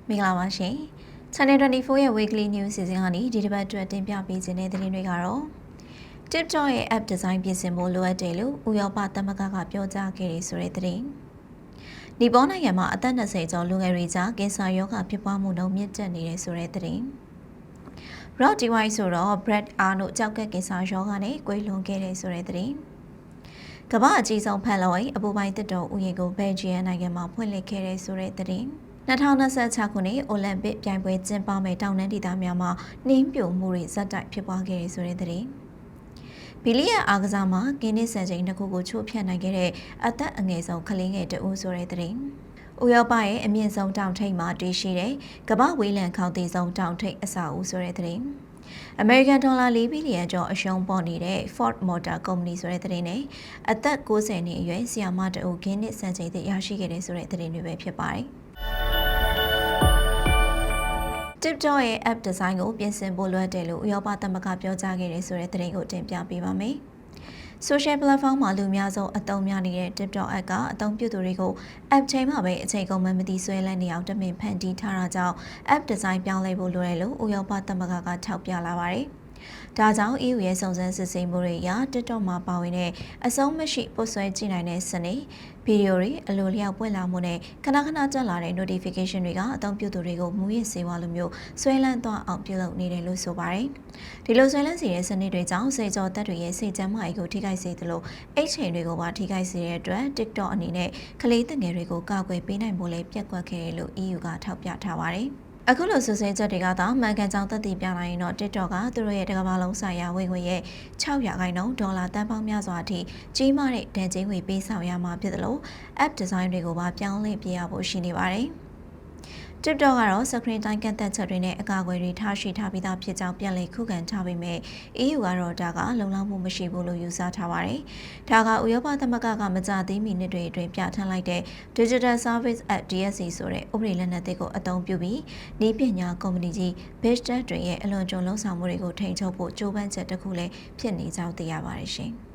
မင်္ဂလာပါရှင် Channel 24ရဲ့ Weekly News စီစဉ်ကနေဒီတစ်ပတ်အတွက်တင်ပြပေးခြင်းတဲ့သတင်းတွေကတော့ TikTok ရဲ့ App Design ပြင်ဆင်ဖို့လိုအပ်တယ်လို့ဥရောပသမဂ္ဂကပြောကြားခဲ့တယ်ဆိုတဲ့သတင်း။နီပေါနိုင်ငံမှာအသက်20ကျော်လူငယ်တွေကြားကင်ဆာရောဂါဖြစ်ပွားမှုနှုန်းမြင့်တက်နေတယ်ဆိုတဲ့သတင်း။ Rod Device ဆိုတော့ Brad Arnold ကြောက်ကက်ကင်ဆာရောဂါနဲ့ကွေးလွန်ခဲ့တယ်ဆိုတဲ့သတင်း။ကမ္ဘာအကြီးဆုံးဖန်လုံအိမ်အပူပိုင်းတစ်တော်ဥယျာဉ်ကိုဘယ်ဂျီယံနိုင်ငံမှာဖွင့်လှစ်ခဲ့တယ်ဆိုတဲ့သတင်း။2026ခုနှစ်အိုလံပစ်ပြိုင်ပွဲကျင်းပမဲ့တောင်တန်းဒေသများမှာနှင်းပြိုမှုတွေဇက်တိုက်ဖြစ်ပွားခဲ့တယ်ဆိုတဲ့သတင်း။ဘီလီယံအားကစားမှာဂင်းနစ်စံချိန်တစ်ခုကိုချိုးဖျက်နိုင်ခဲ့တဲ့အသက်အငယ်ဆုံးကလေးငယ်တဦးဆိုတဲ့သတင်း။ဥရောပရဲ့အမြင့်ဆုံးတောင်ထိပ်မှာတည်ရှိတဲ့ကမ္ဘာဝေးလံခေါင်သီဆုံးတောင်ထိပ်အဆောက်အဦဆိုတဲ့သတင်း။ American $4 ဘီလီယံကျော်အရှုံးပေါ်နေတဲ့ Ford Motor Company ဆိုတဲ့သတင်းနဲ့အသက်90နှစ်အရွယ်ဆီယာမတဦးဂင်းနစ်စံချိန်သစ်ရရှိခဲ့တဲ့ဆိုတဲ့သတင်းတွေပဲဖြစ်ပါတယ်။ TikTok ရဲ့ App Design ကိုပြင်ဆင်ဖို့လိုအပ်တယ်လို့ဥရောပသမဂ္ဂပြောကြားခဲ့တယ်ဆိုတဲ့သတင်းကိုတင်ပြပေးပါမယ်။ Social Platform မှာလူများစုအသုံးများနေတဲ့ TikTok App ကအသုံးပြုသူတွေကို App ချိန်မှာပဲအချိန်ကုန်မှမသိဆွဲလန်းနေအောင်တမင်ဖန်တီးထားတာကြောင့် App Design ပြောင်းလဲဖို့လိုတယ်လို့ဥရောပသမဂ္ဂကထောက်ပြလာပါတယ်။ဒါကြောင့် EU ရဲ့စုံစမ်းစစ်ဆေးမှုတွေအရ TikTok မှာပါဝင်တဲ့အဆုံးမရှိပုတ်ဆွဲကြည့်နိုင်တဲ့စနစ်ဗီဒီယိုတွေအလိုလျောက်ပွင့်လာမှုနဲ့ခဏတက်လာတဲ့ notification တွေကအသုံးပြုသူတွေကိုမူရစ်စေဝါလိုမျိုးဆွဲလန်းသွားအောင်ပြုလုပ်နေတယ်လို့ဆိုပါတယ်။ဒီလိုဆွဲလန်းစေတဲ့စနစ်တွေကြောင့်စိတ်ကြောသက်တွေရဲ့စိတ်ကျန်းမာရေးကိုထိခိုက်စေသလိုအိတ်ချိန်တွေကိုပါထိခိုက်စေတဲ့အတွက် TikTok အနေနဲ့ကလေးငယ်တွေကိုကာကွယ်ပေးနိုင်ဖို့လည်းပြက်ကွက်ခဲ့တယ်လို့ EU ကထောက်ပြထားပါတယ်။အခုလိုဆွဆွဲချက်တွေကသာမှန်ကန်ကြောင်းသက်သေပြနိုင်ရင်တော့ TikTok ကသူတို့ရဲ့တကမ္ဘာလုံးဆိုင်ရာဝင်ငွေရဲ့6%ဒေါ်လာတန်ပေါင်းများစွာအထိကြီးမားတဲ့ဒဏ်ကြေးငွေပေးဆောင်ရမှာဖြစ်တယ်လို့ App Design တွေကိုပါပြောင်းလဲပြရဖို့ရှိနေပါတယ်။ TikTok ကတော့ screen time ကန့်သက်ချက်တွေနဲ့အကာအကွယ်တွေထားရှိထားပြီးသားဖြစ်ကြောင်းပြန်လည်ခုခံထားပေမဲ့ EU ကတော့ဒါကလုံလောက်မှုမရှိဘူးလို့ယူဆထားပါတယ်။ဒါကဥရောပသမဂ္ဂကမကြသေးမီနှစ်တွေအတွင်းပြဋ္ဌာန်းလိုက်တဲ့ Digital Service Act DSA ဆိုတဲ့ဥပဒေလက်နက်တွေကိုအသုံးပြုပြီးနည်းပညာကုမ္ပဏီကြီး Big Tech တွေရဲ့အလွန်ကြုံလုံးဆောင်မှုတွေကိုထိန်းချုပ်ဖို့ကြိုးပမ်းချက်တစ်ခုလည်းဖြစ်နေကြောင်းသိရပါတယ်ရှင်။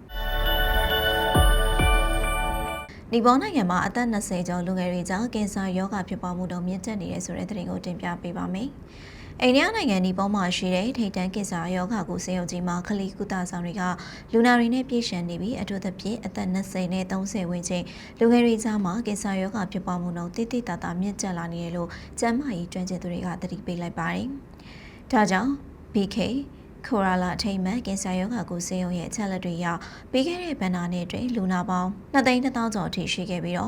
နီပေါနိုင်ငံမှာအသက်20ကျော်လူငယ်တွေကြားကင်ဆာရောဂါဖြစ်ပွားမှုတုံမြင့်တက်နေတဲ့ဆိုတဲ့သတင်းကိုတင်ပြပေးပါမယ်။အိန္ဒိယနိုင်ငံနီပေါမှာရှိတဲ့ထိပ်တန်းကင်ဆာရောဂါကိုဆေးရုံကြီးမှာကလီကုသဆောင်တွေကလူနာတွေနဲ့ပြည့်ရှံနေပြီးအထူးသဖြင့်အသက်20နဲ့30ဝန်းကျင်လူငယ်တွေကြားမှာကင်ဆာရောဂါဖြစ်ပွားမှုနှုန်းတိတိတသာမြင့်တက်လာနေတယ်လို့ကျန်းမာရေးကျွမ်းကျင်သူတွေကသတိပေးလိုက်ပါတယ်။ဒါကြောင့် BKခိုရာလာထိမှန်ကင်ဆာရောဂါကိုဆေးရုံရဲ့အချက်လက်တွေရပြီးခဲ့တဲ့ဘဏ္ဍာနှစ်တွင်လူနာပေါင်း2,100,000ကျော်အထိရှိခဲ့ပြီးတော့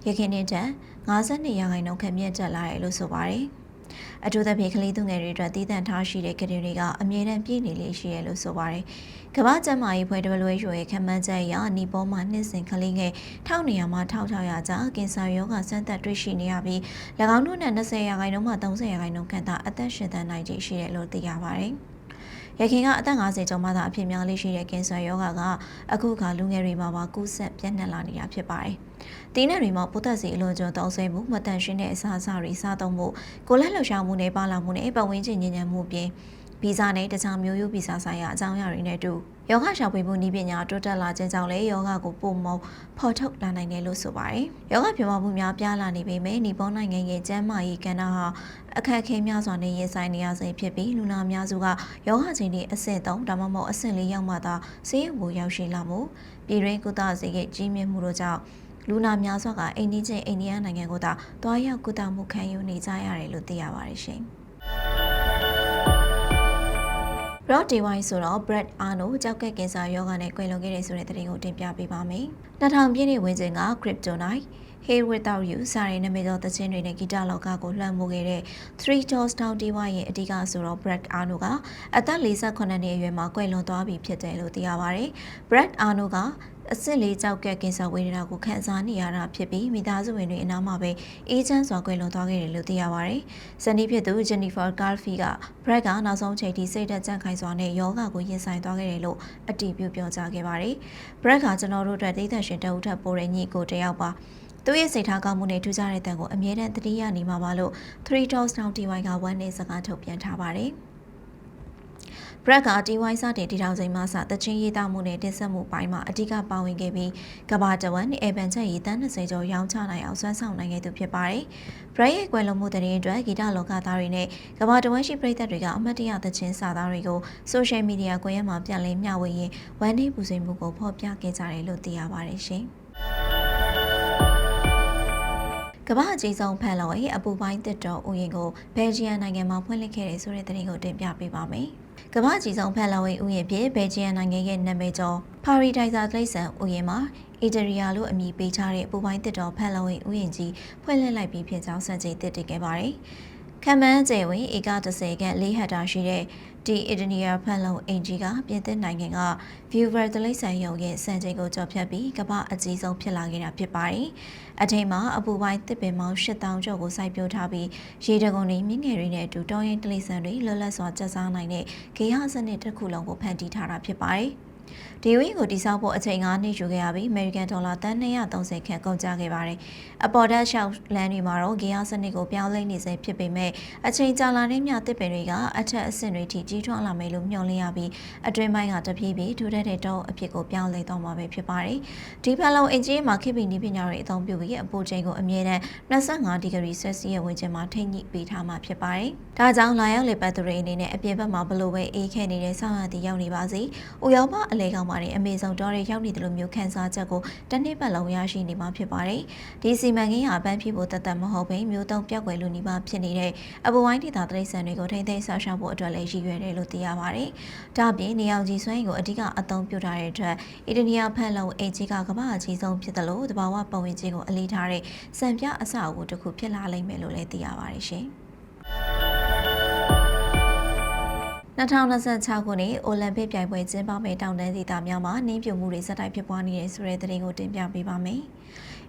ရခိုင်နှစ်တက်52%ခန့်မြင့်တက်လာတယ်လို့ဆိုပါတယ်။အထူးသဖြင့်ကလေးသူငယ်တွေအတွက်တည်တံ့ထားရှိတဲ့ကတိတွေကအမြဲတမ်းပြည့်နေလေရှိရလို့ဆိုပါတယ်။ကမ္ဘာ့ကျန်းမာရေးဖွဲ့ WHO ရဲ့ခန့်မှန်းချက်အရနီပေါမှာနှစ်စဉ်ကလေးငယ်1200မှ1600ကြားကင်ဆာရောဂါစမ်းသပ်တွေ့ရှိနေရပြီး၎င်းတို့နဲ့20%မှ30%ခန့်သာအသက်ရှင်သန်နိုင်ခြေရှိတယ်လို့သိရပါတယ်။ရခိုင်ကအသက်50ကျော်မှသာအဖြစ်များလေးရှိတဲ့ကင်ဆာရောဂါကအခုခါလူငယ်တွေမှာပါကူးစက်ပြန့်နှံ့လာနေတာဖြစ်ပါတယ်။ဒီနေ့တွေမှာပိုးသက်စီအလွန်ကျွံသုံးဆွဲမှုမတန်ရှင်းတဲ့အစားအစာတွေစားသုံးမှုကိုယ်လက်လှုပ်ရှားမှုနဲ့ပါလာမှုနဲ့ပတ်ဝန်းကျင်ညဉ့်ညံ့မှုပြင်ဗီဇနဲ့တခြားမျိုးရိုးဗီဇဆိုင်ရာအကြောင်းအရာတွေနဲ့တူယောဂရှာဖွေမှုနည်းပညာတိုးတက်လာခြင်းကြောင့်လည်းယောဂကိုပုံမဖော်ထုတ်လာနိုင်တယ်လို့ဆိုပါတယ်။ယောဂဖြစ်ပွားမှုများပြားလာနေပေမဲ့နီပေါနိုင်ငံရဲ့ကျန်းမာရေးကဏ္ဍဟာအခက်အခဲများစွာနဲ့ရင်ဆိုင်နေရဆဲဖြစ်ပြီးလူနာများစုကယောဂချင်းတွေအဆင့်3ဒါမှမဟုတ်အဆင့်4ရောက်မှသာဆေးရုံကိုရောက်ရှိလာမှုပြည်တွင်းကုသစေရဲ့ကြီးမြင့်မှုတို့ကြောင့်လူနာများစွာကအိန္ဒိယနိုင်ငံကိုသာတွားရောက်ကုသမှုခံယူနေကြရတယ်လို့သိရပါတယ်ရှင်။ Rod Device ဆိုတော့ Brad Arnold ကြောက်ကက်ကင်ဆာရောဂါနဲ့ကွယ်လွန်ခဲ့တဲ့ဆိုတဲ့သတင်းကိုတင်ပြပေးပါမယ်။2000ပြည့်နှစ်ဝန်းကျင်က Kryptonite, Hey Without You စတဲ့နာမည်ကျော်သီချင်းတွေနဲ့ဂီတလောကကိုလွှမ်းမိုးခဲ့တဲ့ Three Doors Down Device ရဲ့အဓိကဆိုတော့ Brad Arnold ကအသက်48နှစ်အရွယ်မှာကွယ်လွန်သွားပြီဖြစ်တယ်လို့သိရပါတယ်။ Brad Arnoldကအဆင့်၄ကြောက်ကက်ကင်ဆာဝေဒနာကိုခံစားနေရတာဖြစ်ပြီးမိသားစုဝင်တွေအနားမှာပဲအေးချမ်းစွာကွယ်လွန်သွားခဲ့တယ်လို့သိရပါတယ်။ဇနီးဖြစ်သူ Jennifer Garfi က Brad ကနောက်ဆုံးချိန်ထိစိတ်ဓာတ်ကြံ့ခိုင်စွာနဲ့ယောဂကိုရင်ဆိုင်သွားခဲ့တယ်လို့အတည်ပြုပြောကြားခဲ့ပါတယ်။ Brad ကကျွန်တော်တို့အတွက်သိသက်ရှင်တဦးထပ်ပိုတဲ့ညီကိုတယောက်ပါ။သူရဲ့စိတ်ထားကောင်းမှုနဲ့ထူးခြားတဲ့တန်ကိုအမြဲတမ်းသတိရနေမှာပါလို့ Three Doors Down Device ကဝန်နေစကားထုတ်ပြန်ထားပါတယ်။ Brad ကတီဝိုင်းစတင်တည်ထောင်ချိန်မှစတချင်းရေးသားမှုနဲ့တင်ဆက်မှုပိုင်းမှာအဓိကပါဝင်ခဲ့ပြီးကဘာတဝန်အေဗန်ချက်ရေးတန်း20ကျော်ရောင်းချနိုင်အောင်ဆွမ်းဆောင်နိုင်ခဲ့သူဖြစ်ပါတယ်။ Brad ရဲ့ကွယ်လွန်မှုတဲ့ရင်အတွက်ဂီတလောကသားတွေနဲ့ကဘာတဝန်ရှိပရိသတ်တွေကအမတ်တရသချင်းစာသားတွေကိုဆိုရှယ်မီဒီယာကွန်ရက်မှာပြန်လည်မျှဝေရင်းဝမ်းနည်းပူဆွေးမှုကိုဖော်ပြခဲ့ကြတယ်လို့သိရပါတယ်ရှင်။ကမ္ဘာအကြီးဆုံးဖန်လော်ရဲ့အပူပိုင်းတစ်တော်ဥယျာဉ်ကိုဘယ်လ်ဂျီယံနိုင်ငံမှာဖွင့်လှစ်ခဲ့တဲ့ဆိုတဲ့သတင်းကိုတင်ပြပေးပါမယ်။ကမ္ဘာအကြီးဆုံးဖန်လော်ရဲ့ဥယျာဉ်ဖြစ်ဘယ်လ်ဂျီယံနိုင်ငံရဲ့နာမည်ကျော်ပါရီဒိုင်ဇာတိရစ္ဆာန်ဥယျာဉ်မှာအီတရီယာလို့အမည်ပေးထားတဲ့အပူပိုင်းတစ်တော်ဖန်လော်ရဲ့ဥယျာဉ်ကြီးဖွင့်လှစ်လိုက်ပြီးဖြစ်ကြောင်းစံချိန်တင်ပြခဲ့ပါတယ်။ခံမှန်းကျယ်ဝန်းဧက30ခန့်4ဟက်တာရှိတဲ့ဒီအီဒနီယာဖန်လုံအင်ဂျီကပြင်သစ်နိုင်ငံက Viewer တလိပ်ဆိုင်ရုံရဲ့စံချိန်ကိုကျော်ဖြတ်ပြီးကမ္ဘာအကြီးဆုံးဖြစ်လာခဲ့တာဖြစ်ပါတယ်။အထိန်မှာအပူပိုင်းတစ်ပင်ပေါင်း8000ကျော်ကိုစိုက်ပျိုးထားပြီးရေတကုံတွေမြင့်ငယ်တွေနဲ့အတူတောရင်တလိပ်ဆန်တွေလွတ်လပ်စွာကျစားနိုင်တဲ့ဂေဟစနစ်တစ်ခုလုံးကိုဖန်တီးထားတာဖြစ်ပါတယ်။ဒီဝင်းကိုတိစောက်ဖို့အချိန်9နှစ်ယူခဲ့ရပြီး American $တန်း230ခန့်ကုန်ကျခဲ့ပါတယ်။အပေါ်ဓာတ်လျှောက်လမ်းတွေမှာတော့ဂေဟစနစ်ကိုပြောင်းလဲနေစေဖြစ်ပေမဲ့အချိန်ကြာလာတဲ့မြတစ်ပင်တွေကအထက်အဆင့်တွေထိကြီးထွားလာမယ်လို့မျှော်လင့်ရပြီးအတွင်းပိုင်းကတပြေးပြေးထူထပ်တဲ့တောအဖြစ်ကိုပြောင်းလဲသွားမှာပဲဖြစ်ပါတယ်။ဒီဖန်လုံအင်ဂျီမှာခေတ်ပင်ဒီပညာတွေအသုံးပြုပြီးအပူချိန်ကိုအမြဲတမ်း25ဒီဂရီဆယ်စီယပ်ဝန်းကျင်မှာထိန်းညှိပေးထားမှာဖြစ်ပါတယ်။ဒါကြောင့်လာရောက်လေပတ်သူတွေအနေနဲ့အပြင်ဘက်မှာဘလို့ပဲအေးခဲနေတဲ့ဆောင်းရာသီရောက်နေပါစေ။ဥရောပအလဲကောင်မှာအမေဇုံတောတွေရောက်နေတယ်လို့မျိုးခန်းစားချက်ကိုတစ်နှစ်ပတ်လုံးရရှိနေမှာဖြစ်ပါတယ်။ဒီစီမံကိန်းဟာပန်းဖြူဖို့တသက်မဟုတ်ဘဲမျိုးတုံးပြောက်ွယ်လူနီးပါးဖြစ်နေတဲ့အပူဝိုင်းဒေသတိရစ္ဆာန်တွေကိုထိန်းသိမ်းဆောင်ရှောက်ဖို့အတွက်လည်းရည်ရွယ်တယ်လို့သိရပါတယ်။ဒါ့အပြင်နေအောင်ကြီးစွမ်းကိုအဓိကအသုံးပြုထားတဲ့အတွက်အီတလီယာဖန်လုံအင်ဂျီကကမ္ဘာအကြီးဆုံးဖြစ်တယ်လို့တဘာဝပတ်ဝန်းကျင်ကိုအလေးထားတဲ့စံပြအဆောက်အဦတစ်ခုဖြစ်လာလိမ့်မယ်လို့လည်းသိရပါတယ်ရှင်။2026ခုနှစ်အိုလံပစ်ပြိုင်ပွဲကျင်းပမယ့်တောင်တန်းဒေသများမှာနှင်းပြိုမှုတွေဆက်တိုက်ဖြစ်ပွားနေတယ်ဆိုတဲ့သတင်းကိုတင်ပြပေးပါမယ်။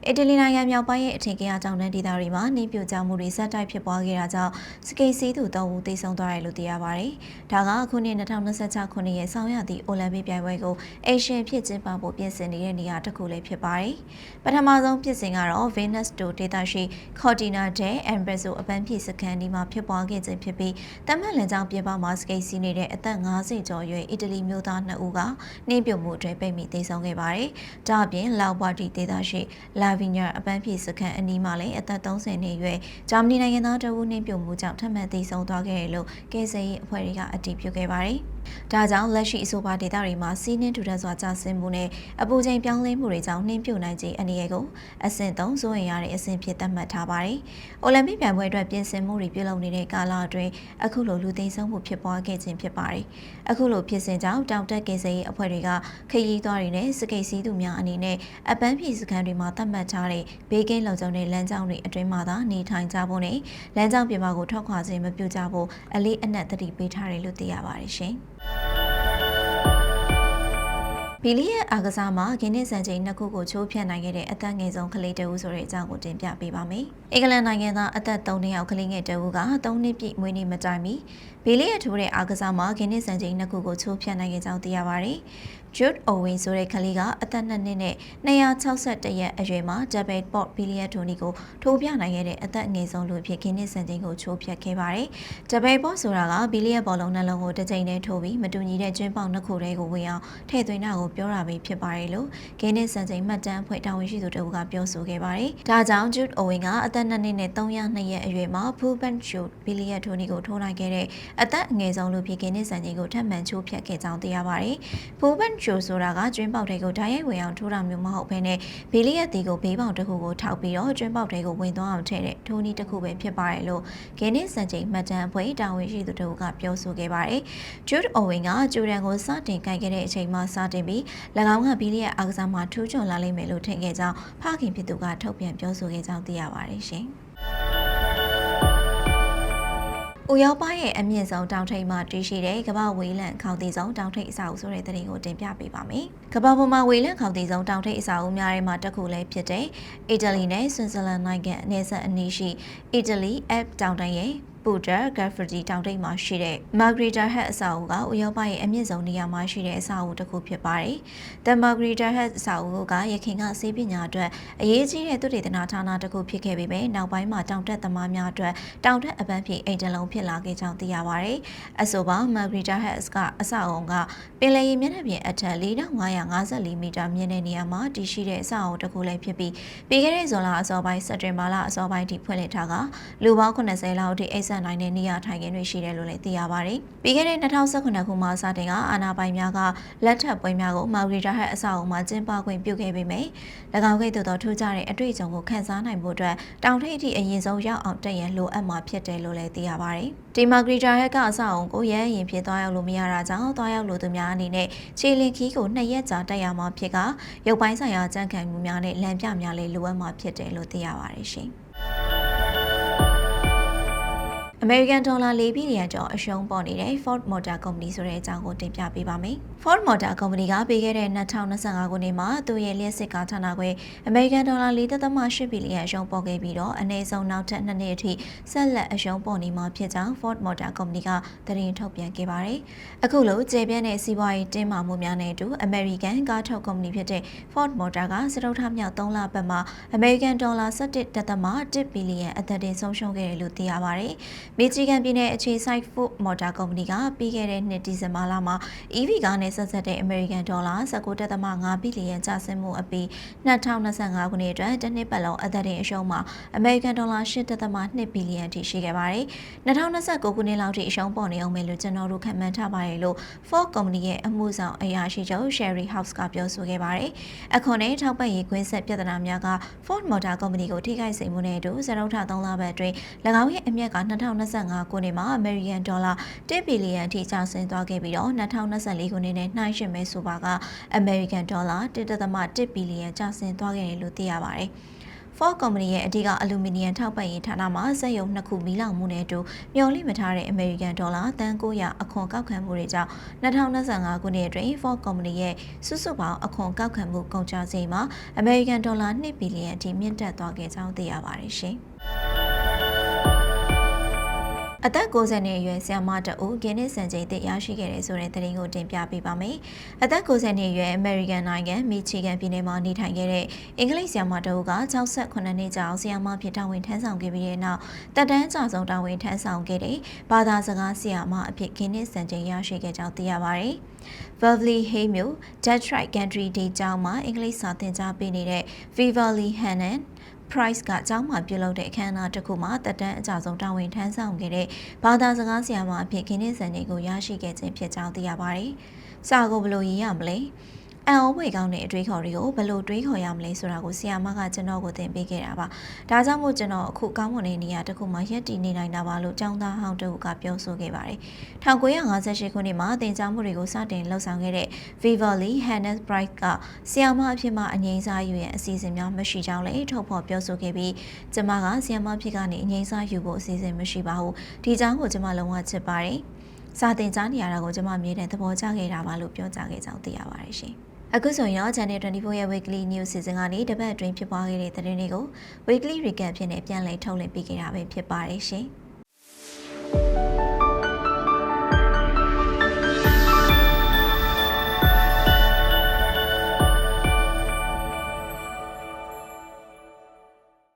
အီတလီနိုင်ငံမြောက်ပိုင်းရဲ့အထင်ကရတောင်တန်းဒေသတွေမှာနှင်းပြိုကျမှုတွေဆက်တိုက်ဖြစ်ပွားခဲ့တာကြောင့်စကိတ်စီးသူ3ဦးသေဆုံးသွားတယ်လို့သိရပါတယ်။ဒါကအခုနှစ်2026ခုနှစ်ရဲ့ဆောင်းရာသီအိုလံပစ်ပြိုင်ပွဲကိုအေရှန်ဖြစ်ကျင်းပဖို့ပြင်ဆင်နေတဲ့နေရာတစ်ခုလည်းဖြစ်ပါတယ်။ပထမဆုံးပြင်ဆင်ကတော့ Venus တို့ဒေသရှိ Cortina d'Ampezzo အပန်းဖြေစခန်းဒီမှာဖြစ်ပွားခဲ့ခြင်းဖြစ်ပြီးတမန်လန်ကြောင်ပြင်ပမှာစကိတ်စီးနေတဲ့အသက်50ကျော်ရွယ်အီတလီမျိုးသား2ဦးကနှင်းပြိုမှုအတွင်းပိတ်မိသေဆုံးခဲ့ပါတယ်။ဒါ့အပြင်လောက်ဘွာတီဒေသရှိလာဗီညာအပန်းဖြေစခန်းအနီးမှာလည်းအသက်30နှစ်ရွယ်ဂျာမနီနိုင်ငံသားတဦးနှင်းပြိုမှုကြောင့်ထပ်မံသေဆုံးသွားခဲ့တယ်လို့ကယ်ဆယ်ရေးအဖွဲ့တွေကအတည်ပြုခဲ့ပါတယ်။ဒါကြောင့်လက်ရှိအဆိုပါဒေသတွေမှာစီးနှင်းထူထပ်စွာကျဆင်းမှုနဲ့အပူချိန်ပြောင်းလဲမှုတွေကြောင့်နှင်းပြိုနိုင်ခြင်းအနေအကိုအဆင့်3စိုးရိမ်ရတဲ့အဆင့်ဖြစ်သတ်မှတ်ထားပါတယ်။အိုလံပစ်ပြိုင်ပွဲအတွက်ပြင်ဆင်မှုတွေပြုလုပ်နေတဲ့ကာလအတွင်းအခုလိုလူသိဆုံးမှုဖြစ်ပွားခဲ့ခြင်းဖြစ်ပါတယ်။အခုလိုဖြစ်စဉ်ကြောင့်တောင်တက်ကယ်ဆယ်ရေးအဖွဲ့တွေကခရီးသွားတွေနဲ့စကိတ်စီးသူများအနေနဲ့အပန်းဖြေစခန်းတွေမှာသတ်မှတ်ထားတဲ့ဘေးကင်းလုံခြုံတဲ့လမ်းကြောင်းတွေအတွင်းမှာသာနေထိုင်ကြဖို့နဲ့လမ်းကြောင်းပြင်ပကိုထွက်ခွာခြင်းမပြုကြဖို့အလေးအနက်သတိပေးထားတယ်လို့သိရပါတယ်ရှင်။ဘီလီရဲ့အားကစားမှာဂိနစ်စံချိန်2ခုကိုချိုးဖျက်နိုင်ခဲ့တဲ့အသက်ငယ်ဆုံးကလေးတဦးဆိုတဲ့အကြောင်းကိုတင်ပြပေးပါမယ်။အင်္ဂလန်နိုင်ငံသားအသက်3နှစ်အောက်ကလေးငယ်တဦးက3နှစ်ပြည့်မွေးနေ့မတိုင်မီဘီလီရဲ့ထိုးတဲ့အားကစားမှာဂိနစ်စံချိန်2ခုကိုချိုးဖျက်နိုင်ခဲ့ကြောင်းသိရပါတယ်။ Jude Owen ဆိုတဲ့ကလေးကအသက်2နှစ်နဲ့261ရက်အရွယ်မှာ Double Port Billiard ထိုးနည်းကိုထိုးပြနိုင်ခဲ့တဲ့အသက်အငယ်ဆုံးလူဖြစ်ဂိနစ်စံချိန်ကိုချိုးဖျက်ခဲ့ပါတယ်။ Double Port ဆိုတာကဘီလီယတ်ဘောလုံးနှလုံးကိုတစ်ချိန်တည်းထိုးပြီးမတူညီတဲ့ကျွင်းပေါက်နှစ်ခုတည်းကိုဝင်အောင်ထည့်သွင်းတာကိုပြောတာပဲဖြစ်ပါတယ်လို့ဂိနစ်စံချိန်မှတ်တမ်းအဖွဲ့တာဝန်ရှိသူတဦးကပြောဆိုခဲ့ပါတယ်။ဒါကြောင့် Jude Owen ကအသက်2နှစ်နဲ့302ရက်အရွယ်မှာ Proven Shot Billiard ထိုးနည်းကိုထိုးနိုင်ခဲ့တဲ့အသက်အငယ်ဆုံးလူဖြစ်ဂိနစ်စံချိန်ကိုထပ်မံချိုးဖျက်ခဲ့ကြောင်းသိရပါတယ်။ Proven Shotဆိုတာကကျွင်းပေါက်တွေကိုဓာတ်ရိုက်ဝင်အောင်ထိုးတာမျိုးမဟုတ်ဘဲနဲ့ဘီလီယတ်တီကိုဘေးပေါက်တစ်ခုကိုထောက်ပြီးတော့ကျွင်းပေါက်တွေကိုဝင်သွားအောင်ထည့်တဲ့ထိုးနည်းတစ်ခုပဲဖြစ်ပါတယ်လို့ဂိနစ်စံချိန်မှတ်တမ်းအဖွဲ့တာဝန်ရှိသူတို့ကပြောဆိုခဲ့ပါတယ်။ Jude Owen ကဂျူဒန်ကိုစတင်ကိုင်ခဲ့တဲ့အချိန်မှစတင်ပြီး၎င်းကဘီလီယတ်အားကစားမှာထူးချွန်လာလိမ့်မယ်လို့ထင်ခဲ့ကြောင်းဖခင်ဖြစ်သူကထုတ်ပြန်ပြောဆိုခဲ့ကြောင်းသိရပါတယ်ရှင်။ဥရောပရဲ့အမြင့်ဆုံးတောင်ထိပ်မှာတည်ရှိတဲ့ကမ္ဘာဝေးလံခေါင်သီဆုံးတောင်ထိပ်အဆောက်အဦဆိုတဲ့သတင်းကိုတင်ပြပေးပါမယ်။ကမ္ဘာပေါ်မှာဝေးလံခေါင်သီဆုံးတောင်ထိပ်အဆောက်အဦများထဲမှာတစ်ခုလည်းဖြစ်တဲ့အီတလီနဲ့ဆွစ်ဇာလန်နိုင်ငံနယ်စပ်အနီးရှိအီတလီအက်ပ်တောင်တန်းရဲ့ ပူတာဂက်ဖရီတောင်ထိပ်မှာရှိတဲ့ Margarita Hut အဆောက်အဦကဥရောပရဲ့အမြင့်ဆုံးနေရာမှာရှိတဲ့အဆောက်အဦတစ်ခုဖြစ်ပါတယ်။ The Margarita Hut အဆောက်အဦကရခိုင်ကဆေးပညာအတွက်အရေးကြီးတဲ့သုတေသနဌာနတစ်ခုဖြစ်ခဲ့ပေမဲ့နောက်ပိုင်းမှာတောင်တက်သမားများအတွက်တောင်တက်အပန်းဖြေအိမ်တစ်လုံးဖြစ်လာခဲ့ကြောင်းသိရပါတယ်။အဆိုပါ Margarita Hut ကအဆောက်အဦကပင်လယ်ရေမျက်နှာပြင်အထက်4554မီတာမြင့်တဲ့နေရာမှာတည်ရှိတဲ့အဆောက်အဦတစ်ခုလည်းဖြစ်ပြီးပြီးခဲ့တဲ့ဇွန်လအစောပိုင်းစက်တင်ဘာလအစောပိုင်းထိဖွင့်လှစ်ထားကလူပေါင်း80လောက်ထိအိပ်စက်နိုင်တဲ့နေရာထိုင်ခင်းတွေရှိတယ်လို့လည်းသိရပါတယ်။ပြီးခဲ့တဲ့2019ခုမှစတင်ကအာဏာပိုင်များကလက်ထပ်ပွဲများကို Margarita Hut အဆောက်အဦမှာကျင်းပခွင့်ပြုခဲ့ပေမယ့်၎င်းကဲ့သို့သောထူးခြားတဲ့အတွေ့အကြုံကိုခန်းစားနိုင်ဖို့အတွက်တောင်ထိပ်အထိအရင်ဆုံးရောက်အောင်တက်ရန်လိုအပ်မှာဖြစ်တယ်လို့လည်းသိရပါတယ်။ဒီ Margarita Hut ကအဆောက်အဦကိုရဟရင်ဖြစ်သွားရောက်လို့မရတာကြောင့်သွားရောက်လို့သူများအနေနဲ့ခြေလင်ခီးကို2ရက်ကြာတက်ရမှာဖြစ်ကရုပ်ပိုင်းဆိုင်ရာကြံ့ခိုင်မှုများနဲ့လမ်းပြများလည်းလိုအပ်မှာဖြစ်တယ်လို့သိရပါတယ်ရှင်။အမေရိကန်ဒေါ်လာ4ဘီလီယံကျော်အရှုံးပေါ်နေတဲ့ Ford Motor Company ဆိုတဲ့အကြောင်းကိုတင်ပြပေးပါမယ်။ Ford Motor Company ကပြီးခဲ့တဲ့2025ခုနှစ်မှာသူ့ရဲ့လျှက်စစ်ကားဌာနခွဲအမေရိကန်ဒေါ်လာ4.8ဘီလီယံအရှုံးပေါ်ခဲ့ပြီးတော့အနည်းဆုံးနောက်ထပ်2နှစ်အထိဆက်လက်အရှုံးပေါ်နေမှာဖြစ်ကြောင်း Ford Motor Company ကသတင်းထုတ်ပြန်ခဲ့ပါတယ်။အခုလိုကျေပြန့်တဲ့စီးပွားရေးတင်းမာမှုများနဲ့အတူအမေရိကန်ကားထုတ်ကုမ္ပဏီဖြစ်တဲ့ Ford Motor ကစတုတ္ထမြောက်3လပတ်မှာအမေရိကန်ဒေါ်လာ17.1ဘီလီယံအသက်တင်ဆုံးရှုံးခဲ့တယ်လို့သိရပါတယ်။မီချီဂန်ပြည်နယ်အခြေစိုက် Ford Motor Company ကပြီးခဲ့တဲ့နှစ်ဒီဇင်ဘာလမှာ EV ကားနဲ့ဆက်ဆက်တဲ့အမေရိကန်ဒေါ်လာ19.5ဘီလီယံကျဆင်းမှုအပြီး2025ခုနှစ်အတွက်တစ်နှစ်ပတ်လုံးအသက်တင်အရှုံးမှာအမေရိကန်ဒေါ်လာ8.2ဘီလီယံထိရှိခဲ့ပါတယ်။2029ခုနှစ်လောက်ထိအရှုံးပေါ်နေအောင်မယ်လို့ကျွန်တော်တို့ခန့်မှန်းထားပါတယ်လို့ Ford Company ရဲ့အမှုဆောင်အရာရှိချုပ် Sherry House ကပြောဆိုခဲ့ပါတယ်။အခုနဲ့ထောက်ပံ့ရေးကွင်းဆက်ပြဿနာများက Ford Motor Company ကိုထိခိုက်စေမှုနဲ့အတူစတုတ္ထ3လပတ်အတွင်း၎င်းရဲ့အမြက်က2025ခုနှစ်မှာအမေရိကန်ဒေါ်လာ1ဘီလီယံအထိကျဆင်းသွားခဲ့ပြီးတော့2024ခုနှစ်နဲ့နှိုင်းယှဉ်မယ်ဆိုပါကအမေရိကန်ဒေါ်လာ1.1ဘီလီယံကျဆင်းသွားခဲ့တယ်လို့သိရပါတယ်။ Ford Company ရဲ့အဓိကအလူမီနီယံထောက်ပံ့ရေးဌာနမှာစက်ရုံ2ခုမီးလောင်မှုနဲ့အတူမျှော်လင့်မထားတဲ့အမေရိကန်ဒေါ်လာတန်900အခွန်ကောက်ခံမှုတွေကြောင့်2025ခုနှစ်အတွင်း Ford Company ရဲ့စုစုပေါင်းအခွန်ကောက်ခံမှုကုန်ကျစရိတ်မှာအမေရိကန်ဒေါ်လာ2ဘီလီယံအထိမြင့်တက်သွားခဲ့ကြောင်းသိရပါတယ်ရှင်။အသက်60နှစ်အရွယ်ဆရာမတဦးဂင်းနစ်စံချိန်သစ်ရရှိခဲ့တဲ့ဆိုတဲ့သတင်းကိုတင်ပြပေးပါမယ်။အသက်60နှစ်အရွယ်အမေရိကန်နိုင်ငံမီချီဂန်ပြည်နယ်မှာနေထိုင်ခဲ့တဲ့အင်္ဂလိပ်ဆရာမတဦးက68နှစ်ကြာဆရာမဖြစ်တာဝန်ထမ်းဆောင်ခဲ့ပြီးတဲ့နောက်တက်တန်းအကျဆုံးတာဝန်ထမ်းဆောင်ခဲ့တဲ့ဘာသာစကားဆရာမအဖြစ်ဂင်းနစ်စံချိန်ရရှိခဲ့ကြောင်းသိရပါတယ်။ Beverly Hills မြို့ Detroit Country Day ကျောင်းမှာအင်္ဂလိပ်စာသင်ကြားပေးနေတဲ့ Beverly Hannon Price ကကျောင်းမှာပြုလုပ်တဲ့အခမ်းအနားတစ်ခုမှာတက်တန်းအကျဆုံးတာဝန်ထမ်းဆောင်ခဲ့တဲ့ဘာသာစကားဆရာမအဖြစ်ဂင်းနစ်စံချိန်ကိုရရှိခဲ့ခြင်းဖြစ်ကြောင်းသိရပါတယ်။စာကိုဘယ်လိုရေးရမလဲ။အံ့ဩဖွယ်ကောင်းတဲ့အတွေးခေါ်တွေကိုဘယ်လိုတွေးခေါ်ရမလဲဆိုတာကိုဆရာမကကျွန်တော်ကိုသင်ပေးခဲ့တာပါ။ဒါကြောင့်မို့ကျွန်တော်အခုကောင်းမွန်တဲ့နေရာတစ်ခုမှာရပ်တည်နေနိုင်တာပါလို့ကျောင်းသားဟောင်းတဦးကပြောဆိုခဲ့ပါတယ်။1958ခုနှစ်မှာသင်ကြားမှုတွေကိုစတင်လှုပ်ဆောင်ခဲ့တဲ့ Beverly Hannon Price ကဆရာမအဖြစ်မှအငြိမ်းစားယူရန်အစီအစဉ်များမရှိကြောင်းလည်းထုတ်ဖော်ပြောဆိုခဲ့ပြီးကျွန်မကဆရာမဖြစ်ကနေအငြိမ်းစားယူဖို့အစီအစဉ်မရှိပါဘူး။ဒီကြောင့်ကိုကျွန်မလုံးဝချစ်ပါတယ်။စာသင်ကြားနေရတာကိုကျွန်မမြေတဲ့သဘောကျခဲ့တာပါလို့ပြောကြားခဲ့ကြောင်းသိရပါတယ်ရှင်။အခုဆိုရင် Channel 24ရဲ့ Weekly News Season ကနေတပတ်အတွင်းဖြစ်ပွားခဲ့တဲ့သတင်းတွေကို Weekly Recap ဖြစ်နေပြန်လည်ထုတ်လွှင့်ပေးခဲ့တာပဲဖြစ်ပါတယ်ရှင်။